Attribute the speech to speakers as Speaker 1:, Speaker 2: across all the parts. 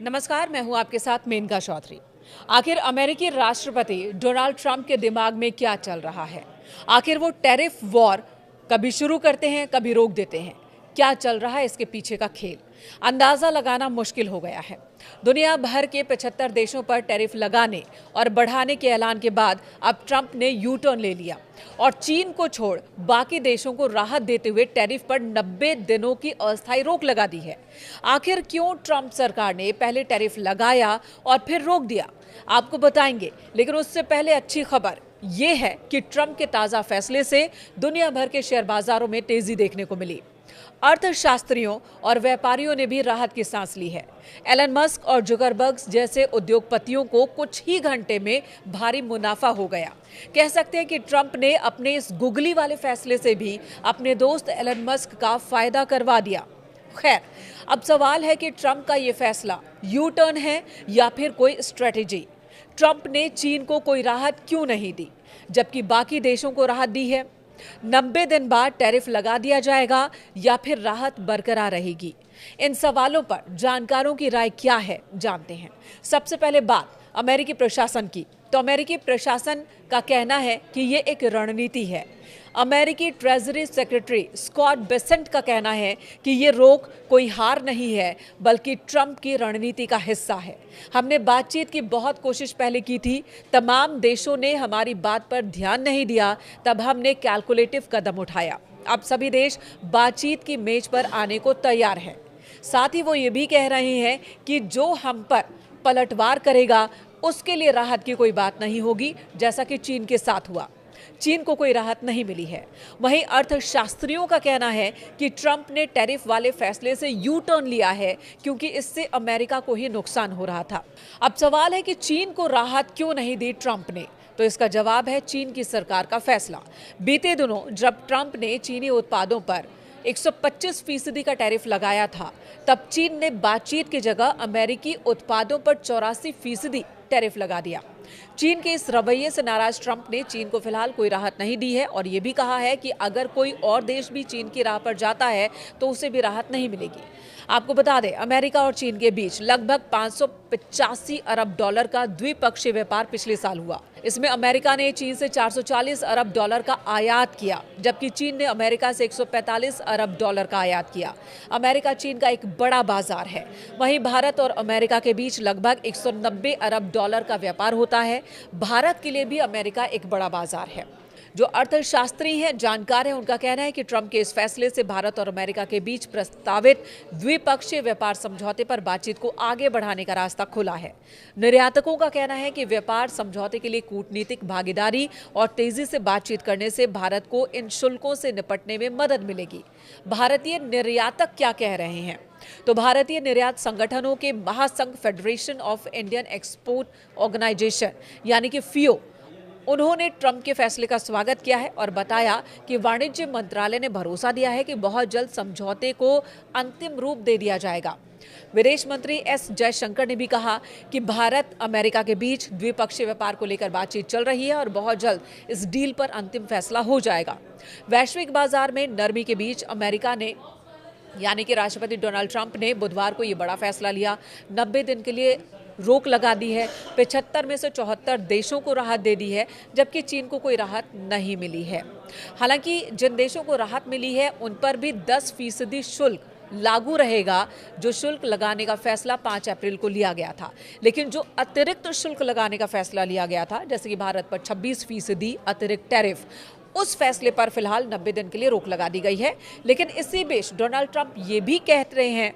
Speaker 1: नमस्कार, मैं हूं आपके साथ मेनका चौधरी। आखिर अमेरिकी राष्ट्रपति डोनाल्ड ट्रंप के दिमाग में क्या चल रहा है? आखिर वो टैरिफ वॉर कभी शुरू करते हैं, कभी रोक देते हैं। क्या चल रहा है इसके पीछे का खेल? अंदाजा लगाना मुश्किल हो गया है। दुनिया भर के 75 देशों पर टैरिफ लगाने और बढ़ाने के ऐलान के बाद अब ट्रंप ने यू टर्न ले लिया और चीन को छोड़ बाकी देशों को राहत देते हुए टैरिफ पर 90 दिनों की अस्थायी रोक लगा दी है। आखिर क्यों ट्रंप सरकार ने पहले टैरिफ लगाया और फिर रोक दिया, आपको बताएंगे। लेकिन उससे पहले अच्छी खबर ये है कि ट्रंप के ताजा फैसले से दुनिया भर के शेयर बाजारों में तेजी देखने को मिली। अर्थशास्त्रियों और व्यापारियों ने भी राहत की सांस ली है। एलन मस्क और जुकरबर्ग जैसे उद्योगपतियों को कुछ ही घंटे में भारी मुनाफा हो गया। कह सकते हैं कि ट्रंप ने अपने इस गुगली वाले फैसले से भी अपने दोस्त एलन मस्क का फायदा करवा दिया। खैर, अब सवाल है कि ट्रंप का ये फैसला यू टर्न है या फिर कोई स्ट्रेटेजी। ट्रंप ने चीन को कोई राहत क्यों नहीं दी, जबकि बाकी देशों को राहत दी है? 90 दिन बाद टैरिफ लगा दिया जाएगा या फिर राहत बरकरार रहेगी? इन सवालों पर जानकारों की राय क्या है, जानते हैं। सबसे पहले बात अमेरिकी प्रशासन की। तो अमेरिकी प्रशासन का कहना है कि ये एक रणनीति है। अमेरिकी ट्रेजरी सेक्रेटरी स्कॉट बेसेंट का कहना है कि ये रोक कोई हार नहीं है, बल्कि ट्रंप की रणनीति का हिस्सा है। हमने बातचीत की बहुत कोशिश पहले की थी, तमाम देशों ने हमारी बात पर ध्यान नहीं दिया, तब हमने कैलकुलेटिव कदम उठाया। अब सभी देश बातचीत की मेज पर आने को तैयार हैं। साथ ही वो ये भी कह रहे हैं कि जो हम पर पलटवार करेगा उसके लिए राहत की कोई बात नहीं होगी, जैसा कि चीन के साथ हुआ। चीन को कोई राहत नहीं मिली है। वहीं अर्थशास्त्रियों का कहना है कि ट्रंप ने टैरिफ वाले फैसले से यू टर्न लिया है, क्योंकि इससे अमेरिका को ही नुकसान हो रहा था। अब सवाल है कि चीन को राहत क्यों नहीं दी ट्रंप ने? तो इसका जवाब है चीन की सरकार का फैसला। बीते दिनों जब ट्रंप ने चीनी उत्पादों पर 125% का टैरिफ लगाया था, तब चीन ने बातचीत की जगह अमेरिकी उत्पादों पर 84% टैरिफ लगा दिया। चीन के इस रवैये से नाराज ट्रंप ने चीन को फिलहाल कोई राहत नहीं दी है और ये भी कहा है कि अगर कोई और देश भी चीन की राह पर जाता है तो उसे भी राहत नहीं मिलेगी। आपको बता दें, अमेरिका और चीन के बीच लगभग 585 अरब डॉलर का द्विपक्षीय व्यापार पिछले साल हुआ। इसमें अमेरिका ने चीन से 440 अरब डॉलर का आयात किया, जबकि चीन ने अमेरिका से 145 अरब डॉलर का आयात किया। अमेरिका चीन का एक बड़ा बाजार है। वहीं भारत और अमेरिका के बीच लगभग 190 अरब डॉलर का व्यापार होता है। भारत के लिए भी अमेरिका एक बड़ा बाजार है। जो अर्थशास्त्री हैं, जानकार हैं, उनका कहना है कि ट्रंप के इस फैसले से भारत और अमेरिका के बीच प्रस्तावित द्विपक्षीय व्यापार समझौते पर बातचीत को आगे बढ़ाने का रास्ता खुला है। निर्यातकों का कहना है कि व्यापार समझौते के लिए कूटनीतिक भागीदारी और तेजी से बातचीत करने से भारत को इन शुल्कों से निपटने में मदद मिलेगी। भारतीय निर्यातक क्या कह रहे हैं? तो भारतीय निर्यात संगठनों के महासंघ federation of Indian export organisation यानी कि फियो, उन्होंने ट्रंप के फैसले का स्वागत किया है और बताया कि वाणिज्य मंत्रालय ने भरोसा दिया है कि बहुत जल्द समझौते को अंतिम रूप दे दिया जाएगा। विदेश मंत्री एस जयशंकर ने भी कहा कि भारत अमेरिका के बीच द्विपक्षीय व्यापार को लेकर बातचीत चल रही है और बहुत जल्द इस डील पर अंतिम फैसला हो जाएगा। वैश्विक बाजार में नरमी के बीच अमेरिका ने यानी कि राष्ट्रपति डोनाल्ड ट्रंप ने बुधवार को ये बड़ा फैसला लिया। 90 दिन के लिए रोक लगा दी है। 75 में से 74 देशों को राहत दे दी है, जबकि चीन को कोई राहत नहीं मिली है। हालांकि जिन देशों को राहत मिली है उन पर भी 10% शुल्क लागू रहेगा। जो शुल्क लगाने का फैसला 5 अप्रैल को लिया गया था, लेकिन जो अतिरिक्त शुल्क लगाने का फैसला लिया गया था, जैसे कि भारत पर 26% अतिरिक्त टैरिफ, उस फैसले पर फिलहाल 90 दिन के लिए रोक लगा दी गई है। लेकिन इसी बीच डोनाल्ड ट्रंप ये भी कह रहे हैं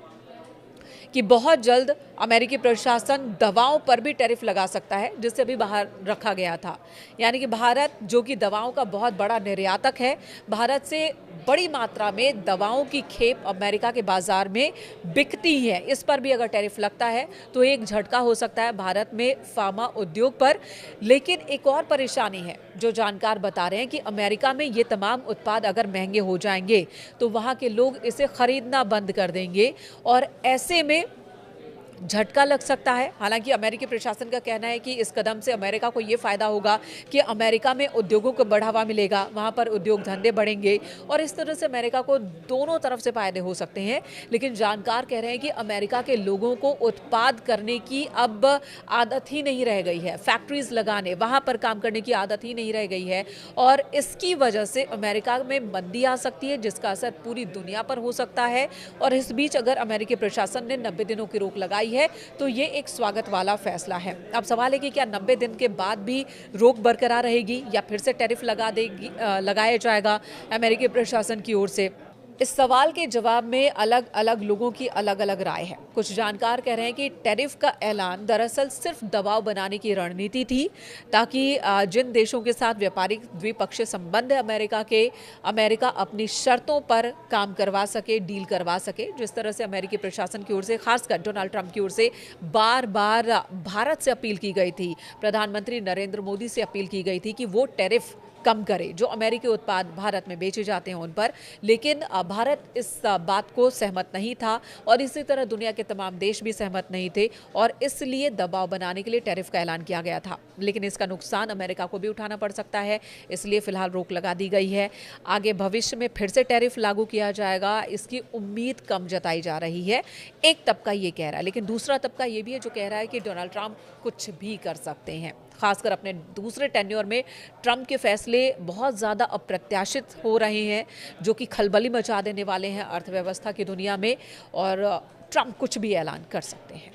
Speaker 1: कि बहुत जल्द अमेरिकी प्रशासन दवाओं पर भी टैरिफ लगा सकता है, जिससे अभी बाहर रखा गया था। यानी कि भारत, जो कि दवाओं का बहुत बड़ा निर्यातक है, भारत से बड़ी मात्रा में दवाओं की खेप अमेरिका के बाजार में बिकती है। इस पर भी अगर टैरिफ लगता है तो एक झटका हो सकता है भारत में फार्मा उद्योग पर। लेकिन एक और परेशानी है, जो जानकार बता रहे हैं कि अमेरिका में ये तमाम उत्पाद अगर महंगे हो जाएंगे तो वहाँ के लोग इसे खरीदना बंद कर देंगे और ऐसे में झटका लग सकता है। हालांकि अमेरिकी प्रशासन का कहना है कि इस कदम से अमेरिका को ये फायदा होगा कि अमेरिका में उद्योगों को बढ़ावा मिलेगा, वहां पर उद्योग धंधे बढ़ेंगे और इस तरह से अमेरिका को दोनों तरफ से फायदे हो सकते हैं। लेकिन जानकार कह रहे हैं कि अमेरिका के लोगों को उत्पाद करने की अब आदत ही नहीं रह गई है, फैक्ट्रीज लगाने, वहां पर काम करने की आदत ही नहीं रह गई है और इसकी वजह से अमेरिका में मंदी आ सकती है, जिसका असर पूरी दुनिया पर हो सकता है। और इस बीच अगर अमेरिकी प्रशासन ने 90 दिनों की रोक लगाई है तो ये एक स्वागत वाला फैसला है। अब सवाल है कि क्या 90 दिन के बाद भी रोक बरकरार रहेगी या फिर से टैरिफ लगाया जाएगा अमेरिकी प्रशासन की ओर से। इस सवाल के जवाब में अलग अलग लोगों की अलग अलग राय है। कुछ जानकार कह रहे हैं कि टैरिफ का ऐलान दरअसल सिर्फ दबाव बनाने की रणनीति थी, ताकि जिन देशों के साथ व्यापारिक द्विपक्षीय संबंध है अमेरिका अपनी शर्तों पर काम करवा सके, डील करवा सके। जिस तरह से अमेरिकी प्रशासन की ओर से, खासकर डोनाल्ड ट्रंप की ओर से बार बार भारत से अपील की गई थी, प्रधानमंत्री नरेंद्र मोदी से अपील की गई थी कि वो टैरिफ कम करे जो अमेरिकी उत्पाद भारत में बेचे जाते हैं उन पर। लेकिन भारत इस बात को सहमत नहीं था और इसी तरह दुनिया के तमाम देश भी सहमत नहीं थे और इसलिए दबाव बनाने के लिए टैरिफ का ऐलान किया गया था। लेकिन इसका नुकसान अमेरिका को भी उठाना पड़ सकता है, इसलिए फिलहाल रोक लगा दी गई है। आगे भविष्य में फिर से टैरिफ लागू किया जाएगा, इसकी उम्मीद कम जताई जा रही है। एक तबका ये कह रहा है, लेकिन दूसरा तबका ये भी है जो कह रहा है कि डोनाल्ड ट्रंप कुछ भी कर सकते हैं। खासकर अपने दूसरे टेन्योर में ट्रंप के फैसले बहुत ज़्यादा अप्रत्याशित हो रहे हैं, जो कि खलबली मचा देने वाले हैं अर्थव्यवस्था की दुनिया में, और ट्रंप कुछ भी ऐलान कर सकते हैं।